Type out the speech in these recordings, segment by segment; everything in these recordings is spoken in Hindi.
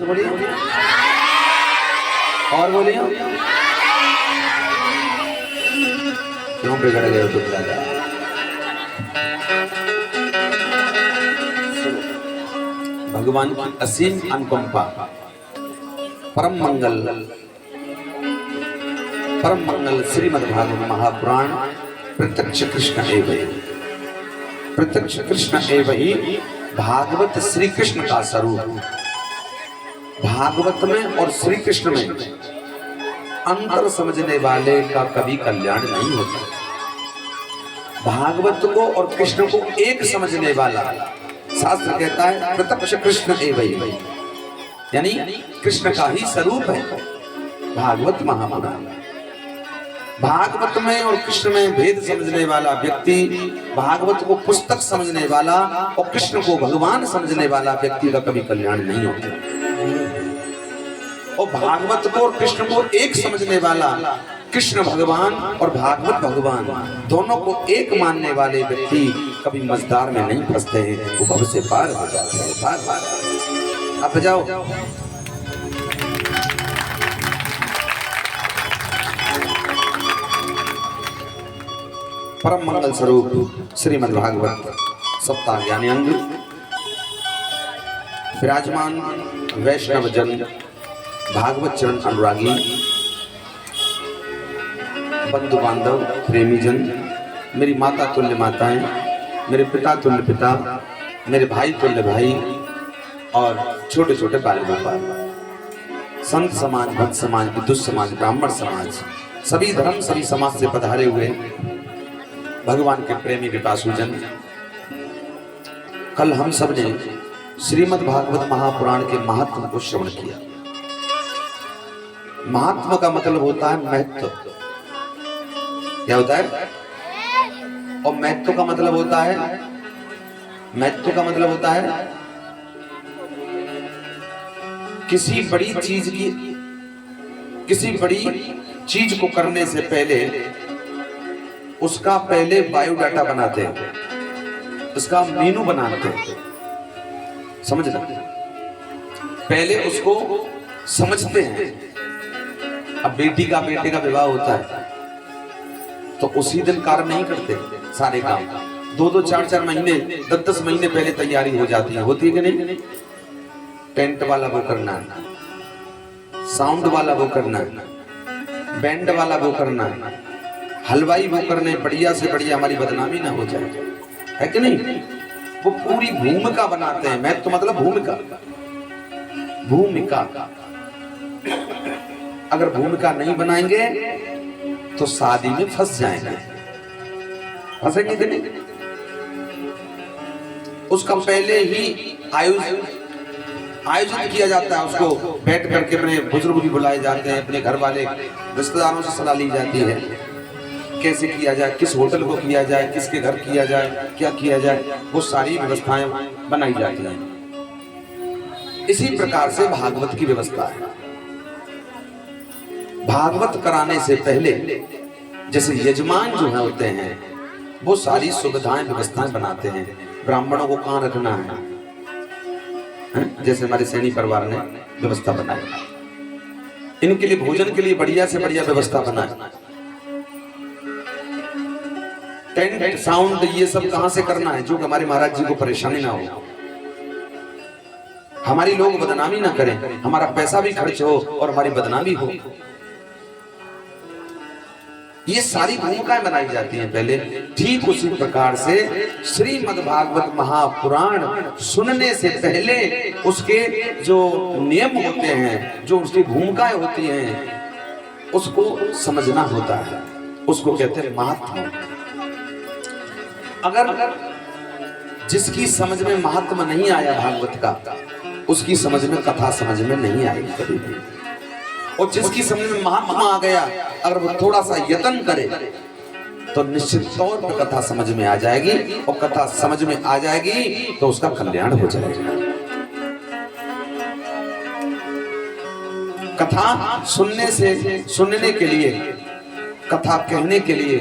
से बोलिए और बोलिए। क्यों बिगड़ गए हो तुम दादा? भगवान की असीम अनुकंपा, परम मंगल श्रीमद्भागवत महापुराण प्रत्यक्ष कृष्ण एव ही, प्रत्यक्ष कृष्ण एव ही भागवत श्री कृष्ण का स्वरूप। भागवत में और श्री कृष्ण में अंतर समझने वाले का कभी कल्याण नहीं होता। भागवत को और कृष्ण को एक समझने वाला, शास्त्र कहता है प्रत्यक्ष कृष्ण एव ही, यानी कृष्ण का ही स्वरूप है भागवत महापुराण। भागवत में और कृष्ण में भेद समझने वाला व्यक्ति, भागवत को पुस्तक समझने वाला और कृष्ण को भगवान समझने वाला व्यक्ति का कभी कल्याण नहीं होता। और भागवत को और कृष्ण को एक समझने वाला, कृष्ण भगवान और भागवत भगवान दोनों को एक मानने वाले व्यक्ति कभी मझधार में नहीं फंसते हैं, वो भव से पार हो जाते हैं। पार आप जाओ। परम मंगल स्वरूप श्रीमद् भागवत सप्ताह ज्ञानी अंग, विराजमान वैष्णव जन, भागवत चरण अनुरागी, बंधु बांधव, प्रेमी जन, मेरी माता तुल्य माताएं, मेरे पिता तुल्य पिता, मेरे भाई तुल्य भाई और छोटे छोटे बाल गोपाल, संत समाज, भक्त समाज, विद्युत समाज, ब्राह्मण समाज, सभी धर्म सभी समाज से पधारे हुए भगवान के प्रेमी विपासु जन, कल हम सब ने श्रीमद् भागवत महापुराण के महात्म को श्रवण किया। महात्म का मतलब होता है महत्व। क्या होता है? और महत्व का मतलब होता है, महत्व का मतलब होता है किसी बड़ी चीज को करने से पहले उसका पहले बायोडाटा बनाते हैं, उसका मेनू बनाते हैं। समझना, पहले उसको समझते हैं। अब बेटी का बेटे का विवाह होता है तो उसी दिन कार्य नहीं करते सारे काम, 2-2 4-4 महीने 10-10 महीने पहले तैयारी हो जाती है। होती है कि नहीं? टेंट वाला वो करना है, साउंड वाला वो करना है, बैंड वाला वो करना है, हलवाई वो करने, बढ़िया से बढ़िया हमारी बदनामी ना हो जाए, है कि नहीं? वो पूरी भूमिका बनाते हैं। मैं तो मतलब भूमिका, भूमिका अगर भूमिका नहीं बनाएंगे तो शादी में फंस जाएंगे। फंसेंगे कि नहीं? उसका पहले ही आयोजन किया जाता है। उसको बैठ करके अपने बुजुर्ग भी बुलाए जाते हैं, अपने घर वाले रिश्तेदारों से सलाह ली जाती है, कैसे किया जाए, किस होटल को किया जाए, किसके घर किया जाए, क्या किया जाए, वो सारी व्यवस्थाएं बनाई जाती हैं। इसी प्रकार से भागवत की व्यवस्था है। भागवत कराने से पहले जैसे यजमान जो है होते हैं वो सारी सुविधाएं व्यवस्थाएं बनाते हैं। ब्राह्मणों को कहाँ रखना है, जैसे हमारे सैनी परिवार ने व्यवस्था बनाई, इनके लिए भोजन के लिए बढ़िया से बढ़िया व्यवस्था बनाई। टेंट साउंड ये सब कहां से करना है, जो हमारे महाराज जी को परेशानी ना हो, हमारी लोग बदनामी ना करें, हमारा पैसा भी खर्च हो और हमारी बदनामी हो। ये सारी भूमिकाएं बनाई जाती हैं पहले। ठीक उसी प्रकार से श्रीमद् भागवत महापुराण सुनने से पहले उसके जो नियम होते हैं, जो उसकी भूमिकाएं होती हैं, उसको समझना होता है। उसको कहते हैं महात्मा। अगर जिसकी समझ में महात्मा नहीं आया भागवत का, उसकी समझ में कथा समझ में नहीं आएगी कभी भी। और जिसकी समझ में महात्मा आ गया, अगर वो थोड़ा सा यत्न करे तो निश्चित तौर पर कथा समझ में आ जाएगी, और कथा समझ में आ जाएगी तो उसका कल्याण हो जाएगा। कथा सुनने के लिए, कथा कहने के लिए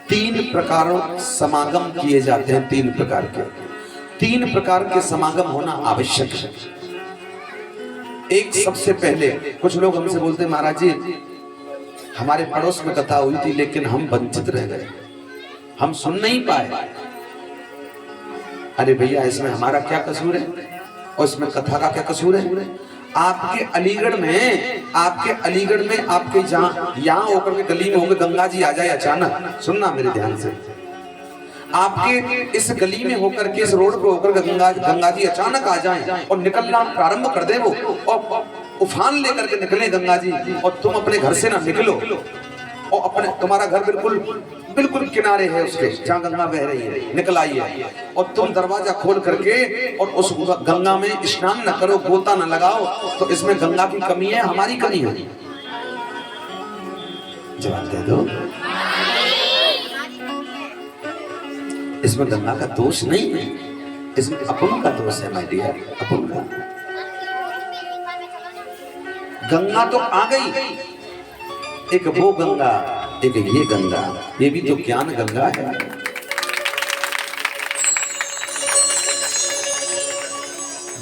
3 प्रकारों समागम किए जाते हैं। 3 प्रकार के समागम होना आवश्यक है। एक सबसे पहले कुछ लोग हमसे बोलते हैं महाराज जी हमारे पड़ोस में कथा हुई थी लेकिन हम वंचित रह गए, हम सुन नहीं पाए। अरे भैया इसमें हमारा क्या कसूर है और इसमें कथा का क्या कसूर है? आपके अलीगढ़ में आपके जहां यहां होकर के गली में होंगे गंगा जी आ जाए अचानक, सुनना मेरे ध्यान से, आपके इस गली में होकर के इस रोड पे होकर गंगा जी अचानक आ जाएं और निकलना प्रारंभ कर दे वो और उफान लेकर के निकले गंगा जी और तुम अपने घर से ना निकलो और अपने तुम्हारा घर बिल्कुल किनारे है उसके जहाँ गंगा बह रही है, निकल आई है और तुम दरवाजा खोल करके और उस गंगा में स्नान न करो, गोता न लगाओ, तो इसमें गंगा की कमी है हमारी कमी है? जवाब दे दो। इसमें गंगा का दोष नहीं है, इसमें अपन का दोष है माय डियर, अपन का। गंगा तो आ गई, एक वो गंगा एक ये गंगा, ये भी तो ज्ञान गंगा है।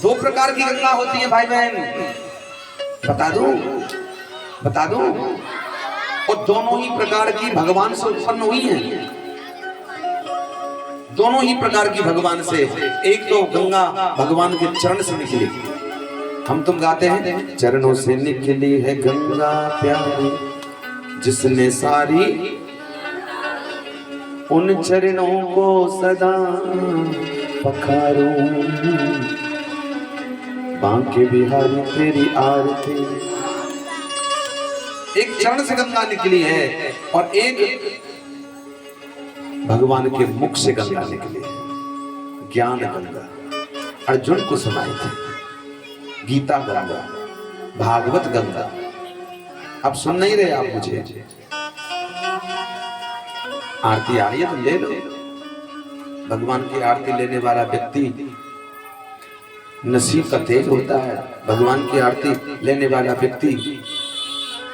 दो प्रकार की गंगा होती है भाई बहन, बता दो और दोनों ही प्रकार की भगवान से उत्पन्न हुई हैं, दोनों ही प्रकार की भगवान से। एक तो गंगा भगवान के चरण से निकली, हम तुम गाते हैं चरणों से निकली है गंगा प्यारी जिसने सारी उन चरणों को सदा पखारूं, बांके बिहारी तेरी आरती। एक चरण से गंगा निकली है और एक भगवान के मुख से गंगा निकली है, ज्ञान गंगा। अर्जुन को सुनाई थी गीता गंगा, भागवत गंगा। अब सुन नहीं रहे आप मुझे? आरती आ रही है तो ले लो। भगवान की आरती लेने वाला व्यक्ति नसीब का तेज होता है। भगवान की आरती लेने वाला व्यक्ति,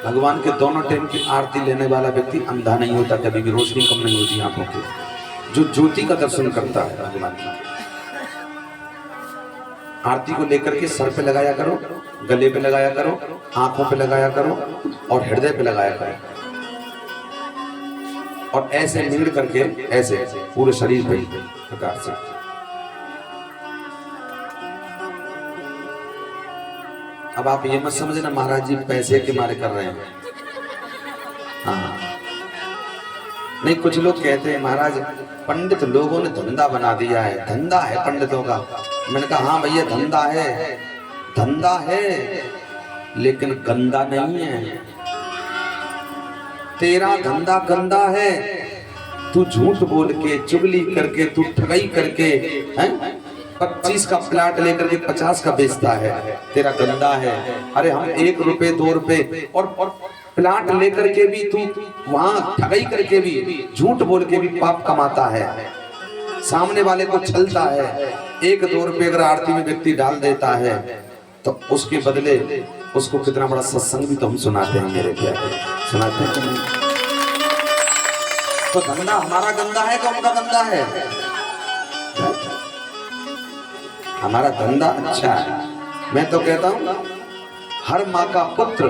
भगवान के दोनों टाइम की आरती लेने वाला व्यक्ति अंधा नहीं होता, कभी भी रोशनी कम नहीं होती आंखों की। जो ज्योति का दर्शन करता है भगवान की आरती को लेकर के सर पे लगाया करो, गले पे लगाया करो, आंखों पे लगाया करो और हृदय पे लगाया करो और ऐसे मिल करके ऐसे पूरे शरीर पे प्रकार से। अब आप ये मत समझना महाराज जी पैसे के मारे कर रहे हैं, हाँ नहीं। कुछ लोग कहते हैं महाराज पंडित लोगों ने धंधा बना दिया है, धंधा है पंडितों का। मैंने कहा हाँ भैया धंधा है लेकिन गंदा नहीं है। तेरा धंधा गंदा है, तू झूठ बोल के चुगली करके तू ठगाई करके हैं 25 का प्लाट लेकर के 50 का बेचता है, तेरा गंदा है। अरे हम 1 रुपए 2 रुपए और प्लाट लेकर के भी तू वहां ठगाई करके भी झूठ बोल के भी पाप कमाता है, सामने वाले को छलता है। 1-2 रुपए अगर आरती में व्यक्ति डाल देता है तो उसके बदले उसको कितना बड़ा सत्संग भी तो हम सुनाते हैं मेरे प्यारे, सुनाते हैं। तो धंधा हमारा गंदा है कि उनका गंदा है? हमारा धंधा अच्छा है। मैं तो कहता हूं हर माँ का पुत्र,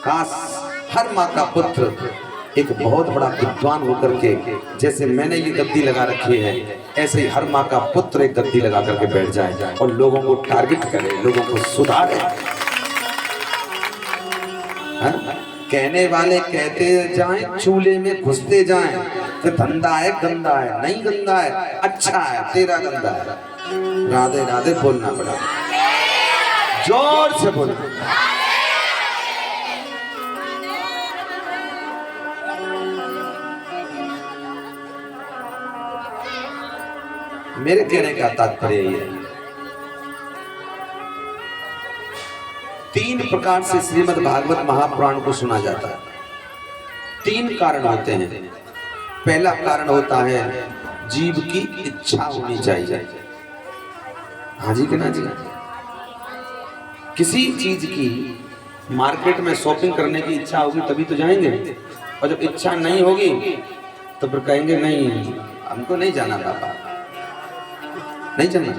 काश हर माँ का पुत्र एक बहुत बड़ा विद्वान होकर के, जैसे मैंने ये गद्दी लगा रखी है ऐसे ही हर माँ का पुत्र एक गद्दी लगा करके बैठ जाए और लोगों को टारगेट करे, लोगों को सुधारे। कहने वाले कहते जाएं, चूल्हे में घुसते जाएं कि धंधा है गंदा है। नहीं गंदा है, अच्छा है, तेरा गंदा है। राधे राधे बोलना पड़ा, जोर से बोलना। मेरे कहने का तात्पर्य ये है 3 प्रकार से श्रीमद् भागवत महापुराण को सुना जाता है। 3 कारण होते हैं। पहला कारण होता है जीव की इच्छा होनी चाहिए। हाँ जी कि ना जी? किसी चीज की मार्केट में शॉपिंग करने की इच्छा होगी तभी तो जाएंगे, और जब इच्छा नहीं होगी तो फिर कहेंगे नहीं हमको नहीं जाना पापा, नहीं जाना।